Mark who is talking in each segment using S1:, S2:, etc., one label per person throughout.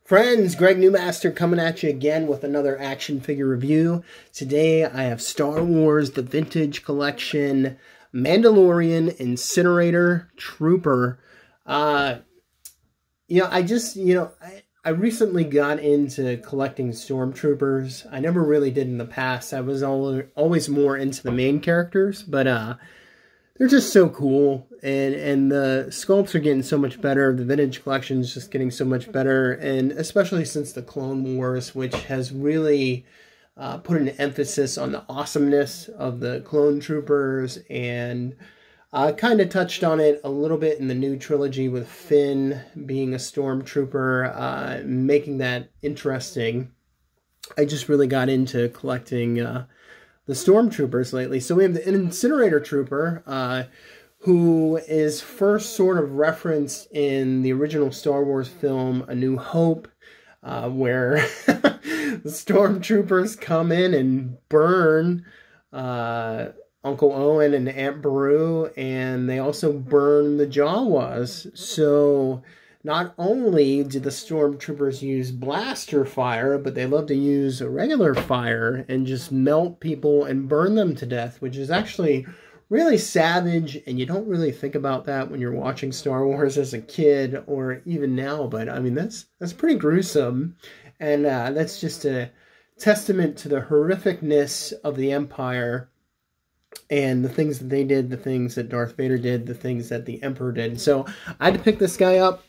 S1: Friends, Greg Newmaster coming at you again with another action figure review. Today I have Star Wars The Vintage Collection Mandalorian Incinerator Trooper. I recently got into collecting stormtroopers. I never really did in the past. I was always more into the main characters, but they're just so cool, and the sculpts are getting so much better. The vintage collection is just getting so much better, and especially since the Clone Wars, which has really put an emphasis on the awesomeness of the clone troopers, and kind of touched on it a little bit in the new trilogy with Finn being a stormtrooper, making that interesting. I just really got into collecting the stormtroopers lately. So we have the Incinerator Trooper, who is first sort of referenced in the original Star Wars film A New Hope, where the stormtroopers come in and burn Uncle Owen and Aunt Beru, and they also burn the Jawas. So not only do the stormtroopers use blaster fire, but they love to use regular fire and just melt people and burn them to death, which is actually really savage, and you don't really think about that when you're watching Star Wars as a kid or even now, but I mean, that's pretty gruesome, and that's just a testament to the horrificness of the Empire and the things that they did, the things that Darth Vader did, the things that the Emperor did. So I had to pick this guy up.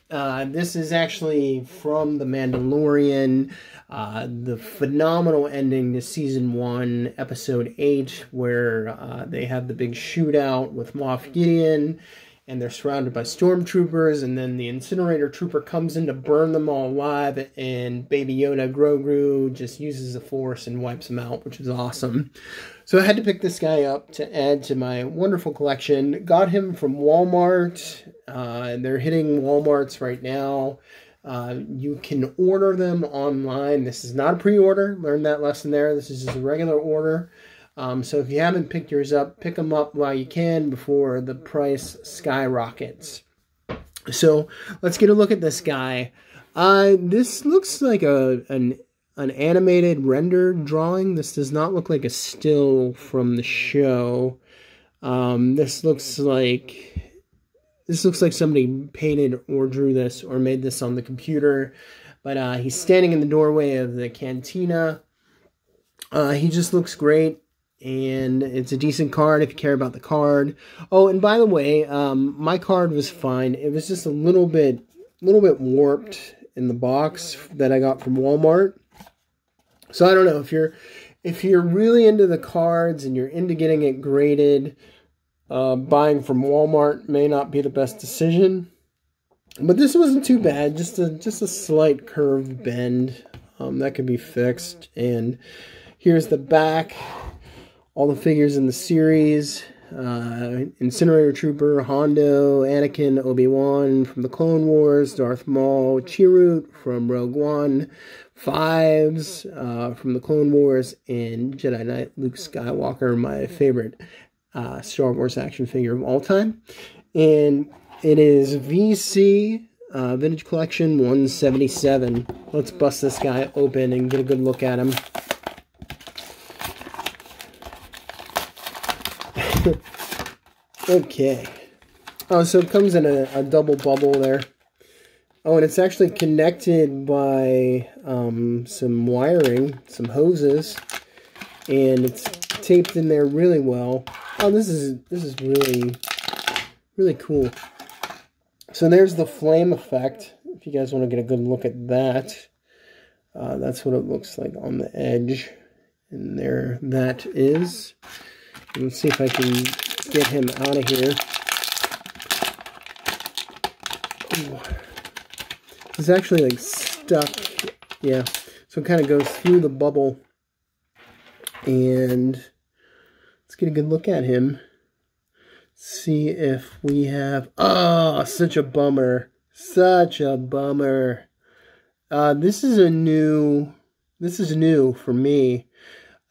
S1: This is actually from The Mandalorian, the phenomenal ending to Season 1, Episode 8, where they have the big shootout with Moff Gideon, and they're surrounded by stormtroopers, and then the Incinerator Trooper comes in to burn them all alive, and Baby Yoda, Grogu, just uses the Force and wipes them out, which is awesome. So I had to pick this guy up to add to my wonderful collection. Got him from Walmart. They're hitting Walmarts right now. You can order them online. This is not a pre-order. Learned that lesson there. This is just a regular order. So if you haven't picked yours up, pick them up while you can before the price skyrockets. So let's get a look at this guy. This looks like an animated rendered drawing. This does not look like a still from the show. This looks like somebody painted or drew this or made this on the computer. But he's standing in the doorway of the cantina. He just looks great. And it's a decent card if you care about the card. Oh, and by the way, my card was fine. It was just a little bit warped in the box that I got from Walmart. So I don't know, if you're really into the cards and you're into getting it graded, buying from Walmart may not be the best decision. But this wasn't too bad, just a slight curved bend that could be fixed. And here's the back. All the figures in the series, Incinerator Trooper, Hondo, Anakin, Obi-Wan from the Clone Wars, Darth Maul, Chirrut from Rogue One, Fives from the Clone Wars, and Jedi Knight Luke Skywalker, my favorite Star Wars action figure of all time. And it is VC Vintage Collection 177. Let's bust this guy open and get a good look at him. Okay. Oh, so it comes in a double bubble there. Oh, and it's actually connected by some wiring, some hoses, and it's taped in there really well. Oh, this is really cool. So there's the flame effect. If you guys want to get a good look at that, that's what it looks like on the edge. And there that is. Let's see if I can get him out of here. Ooh. It's actually like stuck. Yeah. So it kind of goes through the bubble. And let's get a good look at him. See if we have... Oh, such a bummer. Such a bummer. This is new for me.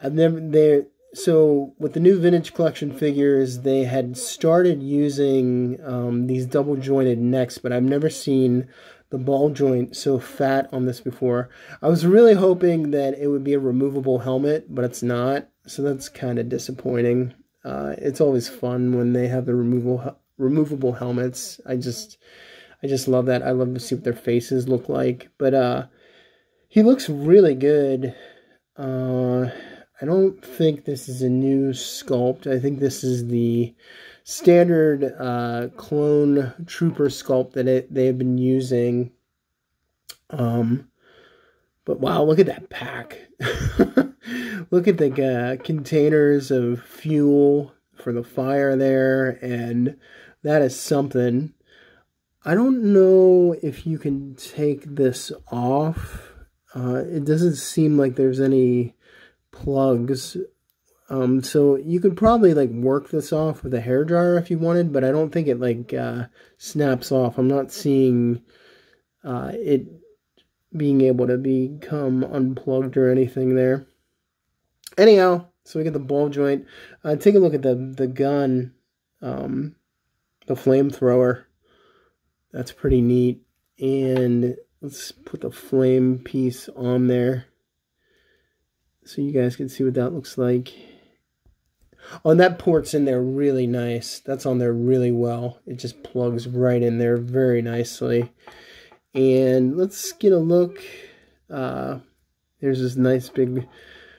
S1: I've never... So, with the new vintage collection figures, they had started using these double-jointed necks, but I've never seen the ball joint so fat on this before. I was really hoping that it would be a removable helmet, but it's not, so that's kind of disappointing. It's always fun when they have the removable helmets. I just love that. I love to see what their faces look like. But he looks really good. I don't think this is a new sculpt. I think this is the standard clone trooper sculpt that they have been using. But wow, look at that pack. Look at the containers of fuel for the fire there, and that is something. I don't know if you can take this off. It doesn't seem like there's any plugs. So you could probably like work this off with a hairdryer if you wanted, but I don't think it like snaps off. I'm not seeing it being able to become unplugged or anything there. Anyhow, so we get the ball joint. Take a look at the gun, the flamethrower. That's pretty neat. And let's put the flame piece on there so you guys can see what that looks like. Oh, and that port's in there really nice. That's on there really well. It just plugs right in there very nicely. And let's get a look. There's this nice big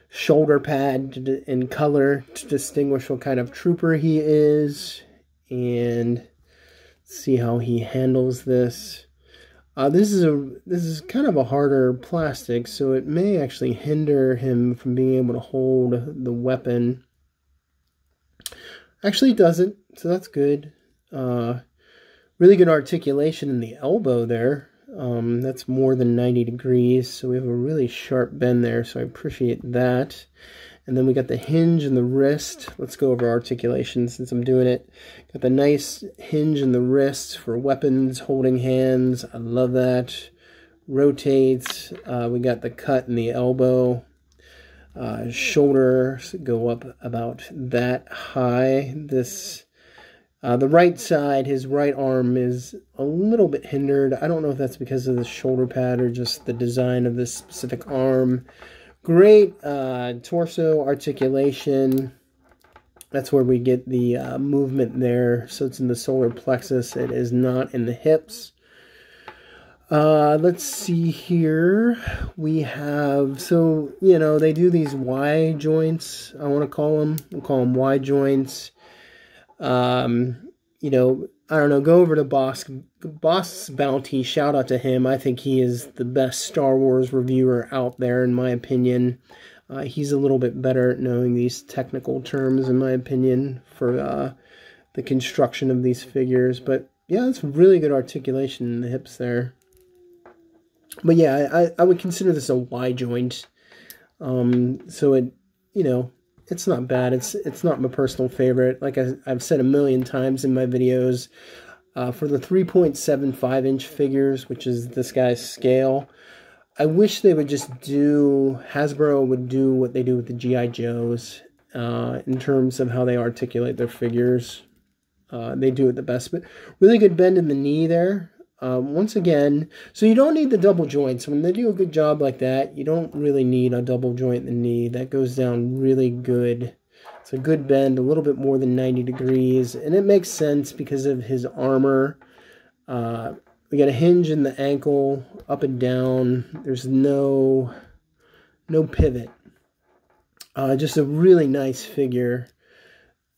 S1: shoulder pad in color to distinguish what kind of trooper he is. And see how he handles this. This is kind of a harder plastic, so it may actually hinder him from being able to hold the weapon. Actually, it doesn't, so that's good. Really good articulation in the elbow there. That's more than 90 degrees, so we have a really sharp bend there, so I appreciate that. And then we got the hinge in the wrist. Let's go over articulation since I'm doing it. Got the nice hinge in the wrist for weapons, holding hands. I love that. Rotates. We got the cut in the elbow. Shoulders go up about that high. The right side, his right arm is a little bit hindered. I don't know if that's because of the shoulder pad or just the design of this specific arm. Great torso articulation. That's where we get the movement there. So it's in the solar plexus. It is not in the hips. Let's see here. We have, so, you know, they do these Y joints, I want to call them. We'll call them Y joints. You know, I don't know, go over to Boss Bounty, shout out to him. I think he is the best Star Wars reviewer out there, in my opinion. He's a little bit better at knowing these technical terms, in my opinion, for the construction of these figures. But yeah, it's really good articulation in the hips there. But yeah, I would consider this a Y joint. So it, you know, it's not bad. It's not my personal favorite. Like I've said a million times in my videos, for the 3.75 inch figures, which is this guy's scale, I wish they would just do, Hasbro would do what they do with the G.I. Joes in terms of how they articulate their figures. They do it the best. But really good bend in the knee there. Once again, so you don't need the double joints. When they do a good job like that, you don't really need a double joint in the knee. That goes down really good. It's a good bend, a little bit more than 90 degrees, and it makes sense because of his armor. We got a hinge in the ankle, up and down. There's no pivot. Just a really nice figure.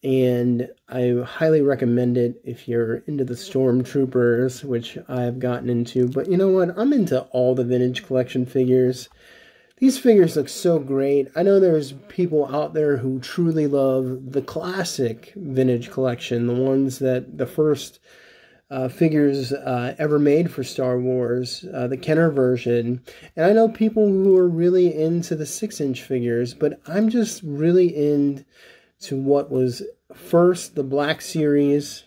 S1: And I highly recommend it if you're into the Stormtroopers, which I've gotten into. But you know what? I'm into all the vintage collection figures. These figures look so great. I know there's people out there who truly love the classic vintage collection, the ones that the first figures ever made for Star Wars, the Kenner version. And I know people who are really into the 6-inch figures, but I'm just really into what was first the Black Series,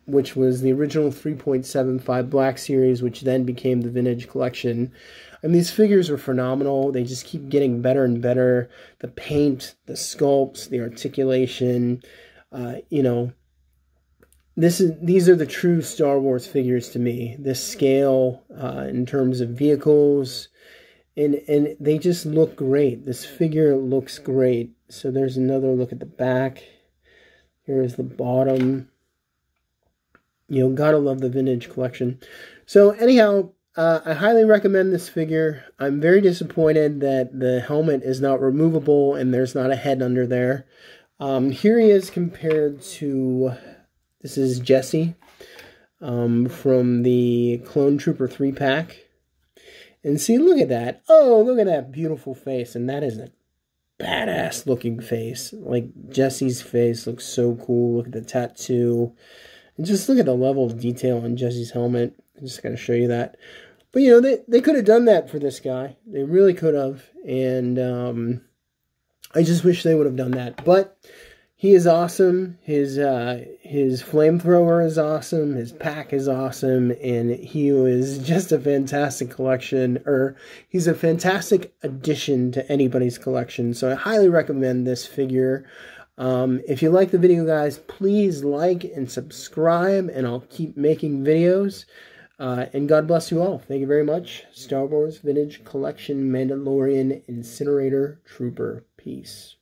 S1: which was the original 3.75 Black Series, which then became the Vintage Collection. And these figures are phenomenal. They just keep getting better and better. The paint, the sculpts, the articulation, you know, these are the true Star Wars figures to me. This scale in terms of vehicles, and they just look great. This figure looks great. So there's another look at the back. Here's the bottom. You know, gotta love the vintage collection. So anyhow, I highly recommend this figure. I'm very disappointed that the helmet is not removable and there's not a head under there. Here he is compared to, this is Jesse from the Clone Trooper 3-pack. And see, look at that. Oh, look at that beautiful face. And that is a badass looking face. Like, Jesse's face looks so cool. Look at the tattoo. And just look at the level of detail on Jesse's helmet. I'm just going to show you that. But, you know, they could have done that for this guy. They really could have. And I just wish they would have done that. But he is awesome. His flamethrower is awesome. His pack is awesome. And he was just a fantastic collection. Or he's a fantastic addition to anybody's collection. So I highly recommend this figure. If you like the video, guys, please like and subscribe. And I'll keep making videos. And God bless you all. Thank you very much. Star Wars Vintage Collection Mandalorian Incinerator Trooper. Peace.